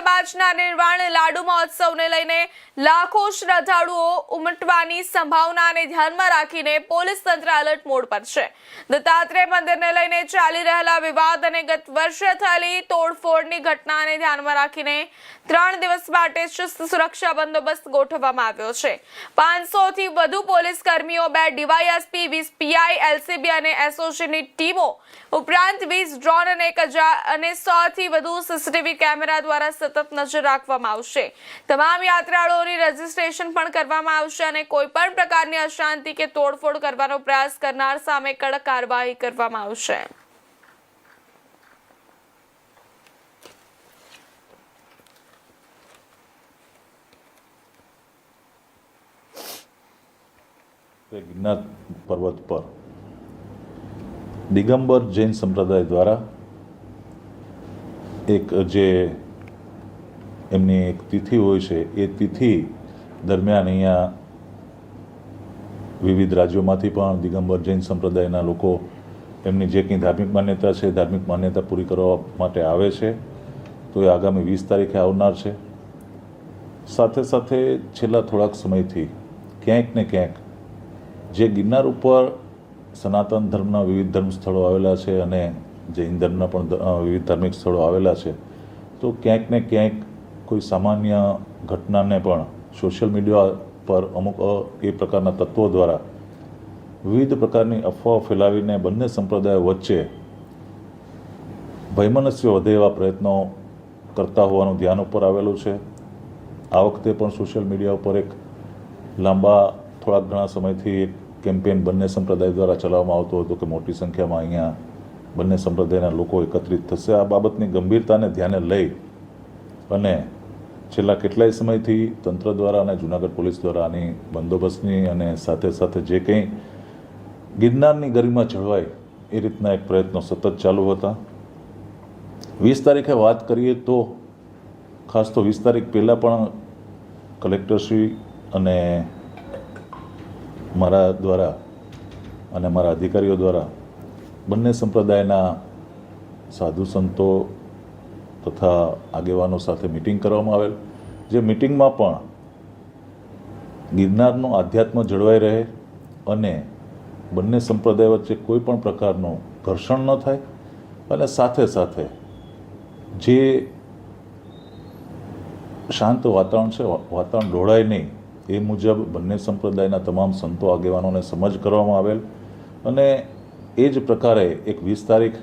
સમાજના નિર્વાણ લાડુ મહોત્સવને લઈને લાખો શ્રદ્ધાળુઓ ઉમટવાની સંભાવનાને ધ્યાનમાં રાખીને પોલીસ તંત્ર એલર્ટ મોડ પર છે। દત્તાત્રેય મંદિરને લઈને ચાલી રહેલા વિવાદ અને ગત વર્ષે થયેલી તોડફોડની ઘટનાને ધ્યાનમાં રાખીને 3 દિવસ માટે ચુસ્ત સુરક્ષા બંદોબસ્ત ગોઠવવામાં આવ્યો છે। 500 થી વધુ પોલીસ કર્મીઓ, 2 ડીવાયએસપી, 20 પીઆઈ, એલસીબી અને એસઓજીની ટીમો ઉપરાંત 20 ડ્રોન અને 100 થી વધુ સીસીટીવી કેમેરા દ્વારા સતત નજર રાખવામાં આવશે। તમામ યાત્રાળુઓની રજીસ્ટ્રેશન પણ કરવામાં આવશે અને કોઈ પણ પ્રકારની અશાંતિ કે તોડફોડ કરવાનો પ્રયાસ કરનાર સામે કડક કાર્યવાહી કરવામાં આવશે। ગિરનાર પર્વત પર દિગંબર જૈન સંપ્રદાય દ્વારા એક જે એમની એક તિથિ હોય છે, એ તિથિ દરમિયાન અહીંયા વિવિધ રાજ્યોમાંથી પણ દિગંબર જૈન સંપ્રદાયના લોકો એમની જે કંઈ ધાર્મિક માન્યતા છે, ધાર્મિક માન્યતા પૂરી કરવા માટે આવે છે। તો એ આગામી 20 તારીખે આવનાર છે। સાથે સાથે છેલ્લા થોડાક સમયથી ક્યાંક ને ક્યાંક જે ગિરનાર ઉપર સનાતન ધર્મના વિવિધ ધર્મ સ્થળો આવેલા છે અને જૈન ધર્મના પણ વિવિધ ધાર્મિક સ્થળો આવેલા છે, તો ક્યાંક ને ક્યાંક કોઈ સામાન્ય ઘટનાને પણ સોશિયલ મીડિયા પર અમુક એ પ્રકારના તત્વો દ્વારા વિવિધ પ્રકારની અફવાઓ ફેલાવીને બંને સંપ્રદાયો વચ્ચે વૈમનસ્ય વધે એવા પ્રયત્નો કરતા હોવાનું ધ્યાન ઉપર આવેલું છે। આ વખતે પણ સોશિયલ મીડિયા ઉપર એક લાંબા થોડાક ઘણા સમયથી એક કેમ્પેન બંને સંપ્રદાય દ્વારા ચલાવવામાં આવતો હતો કે મોટી સંખ્યામાં અહીંયા બંને સંપ્રદાયના લોકો એકત્રિત થશે। આ બાબતની ગંભીરતાને ધ્યાને લઈ અને છેલ્લા કેટલાય સમયથી તંત્ર દ્વારા અને જૂનાગઢ પોલીસ દ્વારા આની બંદોબસ્તની અને સાથે સાથે જે કંઈ ગિરનારની ગરિમા જળવાય એ રીતના એક પ્રયત્નો સતત ચાલુ હતા। 20 તારીખે વાત કરીએ તો ખાસ તો 20 તારીખ પહેલાં પણ કલેક્ટરશ્રી અને મારા દ્વારા અને મારા અધિકારીઓ દ્વારા બંને સંપ્રદાયના સાધુ સંતો તથા આગેવાનો સાથે મિટિંગ કરવામાં આવેલ। જે મિટિંગમાં પણ ગિરનારનું આધ્યાત્મ જળવાઈ રહે અને બંને સંપ્રદાય વચ્ચે કોઈ પણ પ્રકારનું ઘર્ષણ ન થાય અને સાથે સાથે જે શાંત વાતાવરણ છે, વાતાવરણ ઢોળાય નહીં એ મુજબ બંને સંપ્રદાયના તમામ સંતો આગેવાનોને સમજ કરવામાં આવેલ અને એ જ પ્રકારે એક 20 તારીખ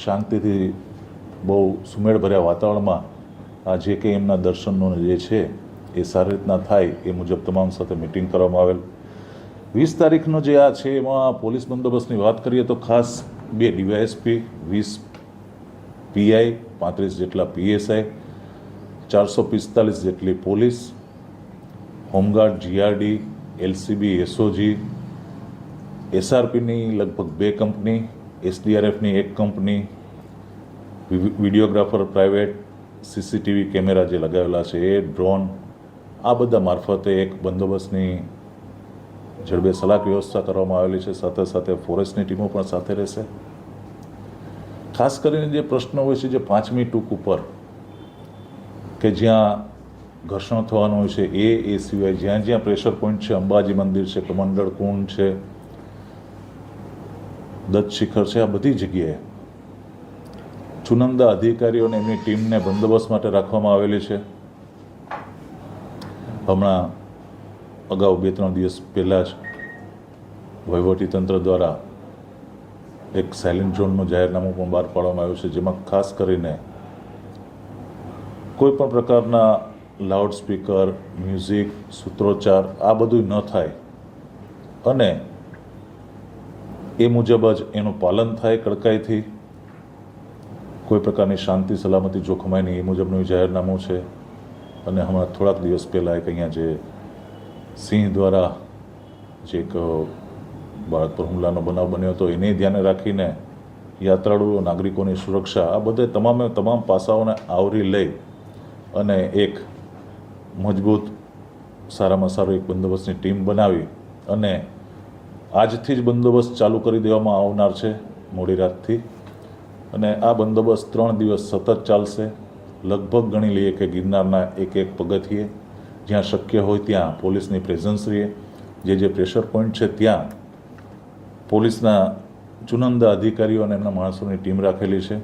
શાંતિથી બહુ સુમેળભર્યા વાતાવરણમાં આ જે કંઈ એમના દર્શનનો જે છે એ સારી રીતના થાય એ મુજબ તમામ સાથે મિટિંગ કરવામાં આવેલ। 20 તારીખનો જે આ છે એમાં પોલીસ બંદોબસ્તની વાત કરીએ તો ખાસ 2 ડીવાયએસપી, 20 પીઆઈ, 35 જેટલા પીએસઆઈ, 445 જેટલી police, home guard, GRD, LCB, SOG, એસઆરપીની લગભગ 2 કંપની, એસડીઆરએફની 1 company, videographer private, CCTV camera જે લગાવેલા છે એ, ડ્રોન, આ બધા મારફતે એક બંદોબસ્તની જડબે સલાક વ્યવસ્થા કરવામાં આવેલી છે। સાથે સાથે ફોરેસ્ટની ટીમો પણ સાથે રહેશે। ખાસ કરીને જે પ્રશ્નો હોય છે જે 5મી ટૂંક ઉપર કે જ્યાં ઘર્ષણ થવાનું હોય છે એ સિવાય જ્યાં જ્યાં પ્રેશર પોઈન્ટ છે, અંબાજી મંદિર છે, કમંડળ કુંડ છે, દત્ત શિખર છે, આ બધી જગ્યાએ ચુનંદા અધિકારીઓને એમની ટીમને બંદોબસ્ત માટે રાખવામાં આવેલી છે। હમણાં અગાઉ 2-3 દિવસ પહેલાં જ વહીવટીતંત્ર દ્વારા એક સાયલેન્ટ ઝોનનું જાહેરનામું પણ બહાર પાડવામાં આવ્યું છે, જેમાં ખાસ કરીને કોઈ પણ પ્રકારના લાઉડ સ્પીકર, મ્યુઝિક, સૂત્રોચ્ચાર આ બધું ન થાય અને એ મુજબ જ એનું પાલન થાય કડકાઈથી। કોઈ પ્રકારની શાંતિ સલામતી જોખમાય નહીં એ મુજબનું જાહેરનામું છે। અને હમણાં થોડાક દિવસ પહેલાં એક અહીંયા જે સિંહ દ્વારા જે એક બાળક પર હુમલાનો બનાવ બન્યો હતો એને ધ્યાને રાખીને યાત્રાળુઓ, નાગરિકોની સુરક્ષા, આ બધે તમામ પાસાઓને આવરી લઈ અને એક મજબૂત સારામાં સારું એક બંદોબસ્તની ટીમ બનાવી અને આજથી જ બંદોબસ્ત ચાલુ કરી દેવામાં આવનાર છે મોડી રાતથી। અને આ બંદોબસ્ત 3 દિવસ સતત ચાલશે। લગભગ ગણી લઈએ કે ગિરનારના એક એક પગથિયે જ્યાં શક્ય હોય ત્યાં પોલીસની પ્રેઝન્સ રહે, જે પ્રેશર પોઈન્ટ છે ત્યાં પોલીસના ચુનંદા અધિકારીઓ અને એમના માણસોની ટીમ રાખેલી છે.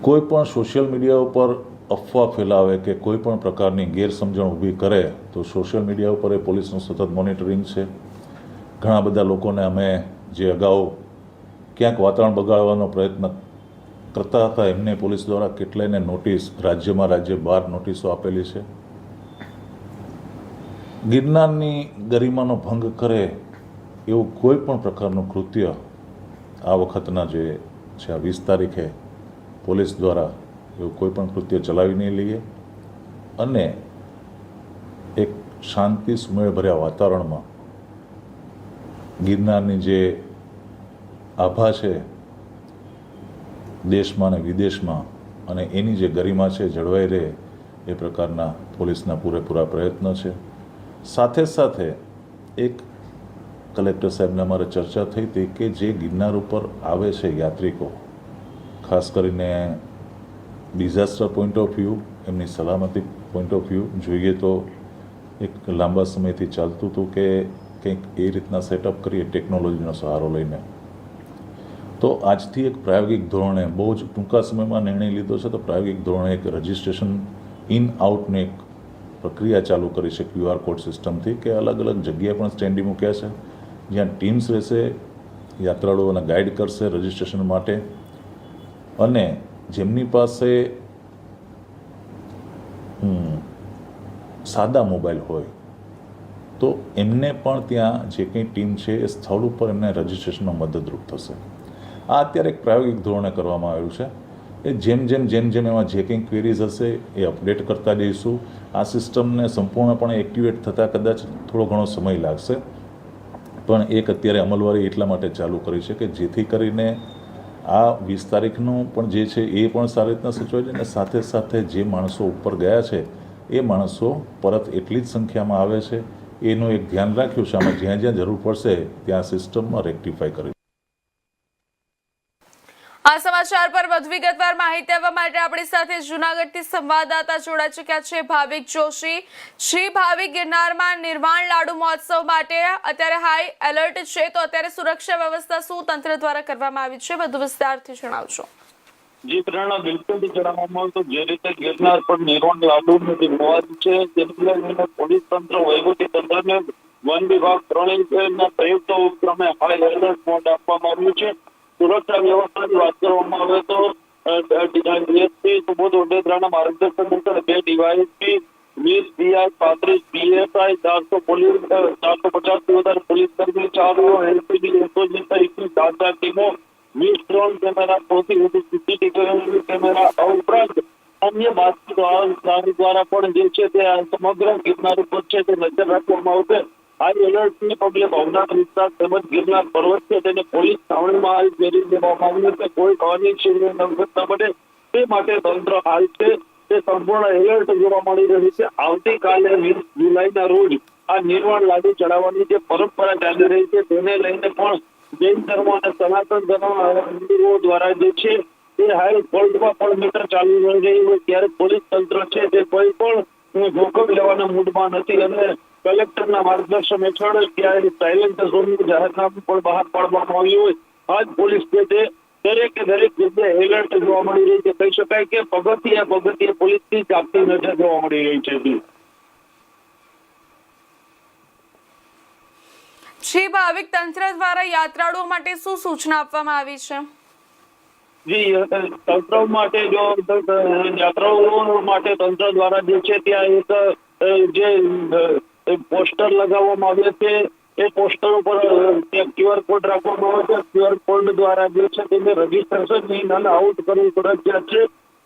કોઈ પણ સોશિયલ મીડિયા ઉપર અફવા ફેલાવે કે કોઈ પણ પ્રકારની ગેરસમજણ ઊભી કરે તો સોશિયલ મીડિયા ઉપર એ પોલીસનું સતત મોનિટરિંગ છે. ઘણા બધા લોકોને અમે જે અગાઉ ક્યાંક વાતાવરણ બગાડવાનો પ્રયત્ન કરતા હતા એમને પોલીસ દ્વારા કેટલાયને નોટિસ રાજ્ય બહાર નોટિસો આપેલી છે. ગિરનારની ગરિમાનો ભંગ કરે એવું કોઈ પણ પ્રકારનું કૃત્ય આ વખતના જે છે આ 20 તારીખે પોલીસ દ્વારા એવું કોઈ પણ કૃત્ય ચલાવી નહીં લઈએ અને એક શાંતિ સુમેળભર્યા વાતાવરણમાં ગિરનારની જે આભા છે દેશમાં અને વિદેશમાં અને એની જે ગરિમા છે જળવાઈ રહે એ પ્રકારના પોલીસના પૂરેપૂરા પ્રયત્નો છે. સાથે સાથે એક કલેક્ટર સાહેબને અમારે ચર્ચા થઈ હતી કે જે ગિરનાર ઉપર આવે છે યાત્રિકો, ખાસ કરીને ડિઝાસ્ટર પોઈન્ટ ઓફ વ્યૂ, એમની સલામતી પોઈન્ટ ઓફ વ્યૂ જોઈએ તો એક લાંબા સમયથી ચાલતું હતું કે કંઈક એ રીતના સેટઅપ કરીએ ટેકનોલોજીનો સહારો લઈને. તો આજથી એક પ્રાયોગિક ધોરણે બહુ જ ટૂંકા સમયમાં નિર્ણય લીધો છે. તો પ્રાયોગિક ધોરણે એક રજિસ્ટ્રેશન ઇન આઉટની એક પ્રક્રિયા ચાલુ કરી છે QR કોડ સિસ્ટમથી, કે અલગ અલગ જગ્યાએ પણ સ્ટેન્ડી મૂક્યા છે જ્યાં ટીમ્સ રહેશે, યાત્રાળુઓને ગાઈડ કરશે રજિસ્ટ્રેશન માટે. અને જેમની પાસે સાદા મોબાઈલ હોય તો એમને પણ ત્યાં જે કંઈ ટીમ છે એ સ્થળ ઉપર એમને રજિસ્ટ્રેશનમાં મદદરૂપ થશે. આ અત્યારે એક પ્રાયોગિક ધોરણે કરવામાં આવ્યું છે. એ જેમ એમાં જે કંઈ ક્વેરીઝ હશે એ અપડેટ કરતા જઈશું. આ સિસ્ટમને સંપૂર્ણપણે એક્ટિવેટ થતાં કદાચ થોડો ઘણો સમય લાગશે, પણ એક અત્યારે અમલવારી એટલા માટે ચાલુ કરી છે કે જેથી કરીને આ 20 તારીખનું પણ જે છે એ પણ સારી રીતના સચવાય છે અને સાથે સાથે જે માણસો ઉપર ગયા છે એ માણસો પરત એટલી જ સંખ્યામાં આવે છે એનું એક ધ્યાન રાખ્યું છે. આમાં જ્યાં જ્યાં જરૂર પડશે ત્યાં સિસ્ટમમાં રેક્ટિફાઈ કરી. આ સમાચાર પર વધુ વિગતવાર માહિતી આપવા માટે આપણી સાથે જૂનાગઢથી સંવાદદાતા જોડાઈ ચૂક્યા છે ભાવિક જોશી. શ્રી ભાવિક, ગિરનારમાં નિર્વાણ લાડુ મહોત્સવ માટે અત્યારે હાઈ એલર્ટ છે, તો અત્યારે સુરક્ષા વ્યવસ્થા શું તંત્ર દ્વારા કરવામાં આવી છે, વધુ વિસ્તારથી જણાવજો. જી પ્રેરણા, બિલકુલ જણાવવામાં તો જે રીતે ગિરનાર પર નિર્વાણ લાડુનું જે મોજ છે તેને લઈને પોલીસ તંત્ર, વહીવટી તંત્રને વન વિભાગ ત્રણેયના સંયુક્ત ઉપક્રમે હાઈ એલર્ટ મોડ આપવામાં આવ્યું છે. સુરક્ષા વ્યવસ્થાની વાત કરવામાં આવે તો ડીએસપી સુબોધ ઓડેદરાના માર્ગદર્શન હેઠળ 2 ડીવાયએસપી, 20 પીઆઈ, 35 પીએસઆઈ, 400 પોલીસ, 450 થી વધારે પોલીસ કર્મચારીઓ, એલસીબી, એસઓજી સહિતની 4 ટીમો, 20 ડ્રોન કેમેરા, 100 થી વધુ સીસીટીવી કેમેરા, આ ઉપરાંત અન્ય બાતમીદારો દ્વારા પણ જે છે તે સમગ્ર ગિરનાર ઉપર છે તે નજર રાખવામાં આવશે. હાઈ એલર્ટને પગલે ભવનાથ વિસ્તાર તેમજ ગિરનાર પર્વત છે તેને પોલીસ છાવણીમાં હાલ ઘેરી દેવામાં આવ્યું છે. કોઈ અનિચ્છનીય ઘટના બને તે માટે તંત્ર હાલ છે તે સંપૂર્ણ એલર્ટ જોવા મળી રહી છે. આવતીકાલે 20 જુલાઈના રોજ આ નિર્વાણ લાડુ ચડાવવાની જે પરંપરા ચાલી રહી છે તેને લઈને પણ જૈન ધર્મ અને સનાતન ધર્મ હિન્દુઓ દ્વારા જે છે તે હાઈ કોર્ટમાં પણ મીટર ચાલી રહી હોય ત્યારે પોલીસ તંત્ર છે તે કોઈ પણ જોખમ લેવાના મૂડમાં નથી અને કલેક્ટરના માર્ગદર્શન હેઠળ ત્યાં સાયલેન્ટ ઝોનનું જાહેરનામું પણ બહાર પાડવામાં આવ્યું હોય. આજ પોલીસ છે તે દરેક જગ્યાએ એલર્ટ જોવા મળી રહી છે. કહી શકાય કે પગથિયે પોલીસની ચાપતી નજર જોવા મળી રહી છે. શ્રી ભાવિક, તંત્ર દ્વારા યાત્રાળુઓ માટે શું સૂચના આપવામાં આવી છે? જી, તંત્ર માટે યાત્રાળુઓ માટે તંત્ર દ્વારા જે છે ત્યાં એક જે પોસ્ટર લગાવવામાં આવે છે એ પોસ્ટર ઉપર ત્યાં QR કોડ રાખવામાં આવે છે. QR કોડ દ્વારા જે છે તેને રજીસ્ટ્રેશન ઇન અને આઉટ કરવું ફરજિયાત છે.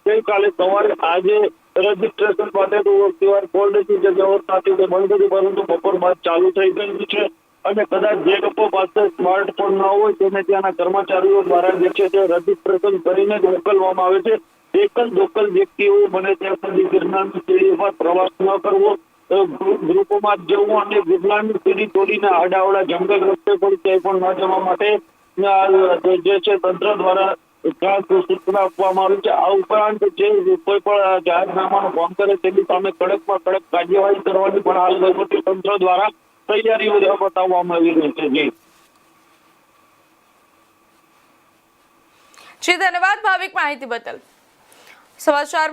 ગઈકાલે સવારે આજે રજીસ્ટ્રેશન માટે QR કોડની જે વ્યવસ્થા હતી તે બંધ હતી, પરંતુ બપોર બાદ ચાલુ થઈ ગઈ છે અને કદાચ જે લોકો પાસે સ્માર્ટફોન ન હોય તેને ત્યાંના કર્મચારીઓ દ્વારા જે છે તે રજીસ્ટ્રેશન કરીને જ મોકલવામાં આવે છે. એકલ લોકલ વ્યક્તિઓ બને ત્યાં સુધી ગિરનારની સીડી પર પ્રવાસ ન કરવો, ગ્રુપોમાં જવું અને ગિરનારની સીડી તોડીને આડાવડા જંગલ રસ્તે પણ ક્યાંય પણ ન જવા માટે જે છે તંત્ર દ્વારા ખાસ સૂચના આપવામાં આવી છે। આ ઉપરાંત જે કોઈ પણ જાહેરનામાનો ભંગ કરે તેની સામે કડકમાં કડક કાર્યવાહી કરવાની પણ હાલ વહીવટી તંત્ર દ્વારા તૈયારીઓ બતાવવામાં આવી રહી છે। જી ધન્યવાદ ભાવિક માહિતી બદલ। સમાચારમાં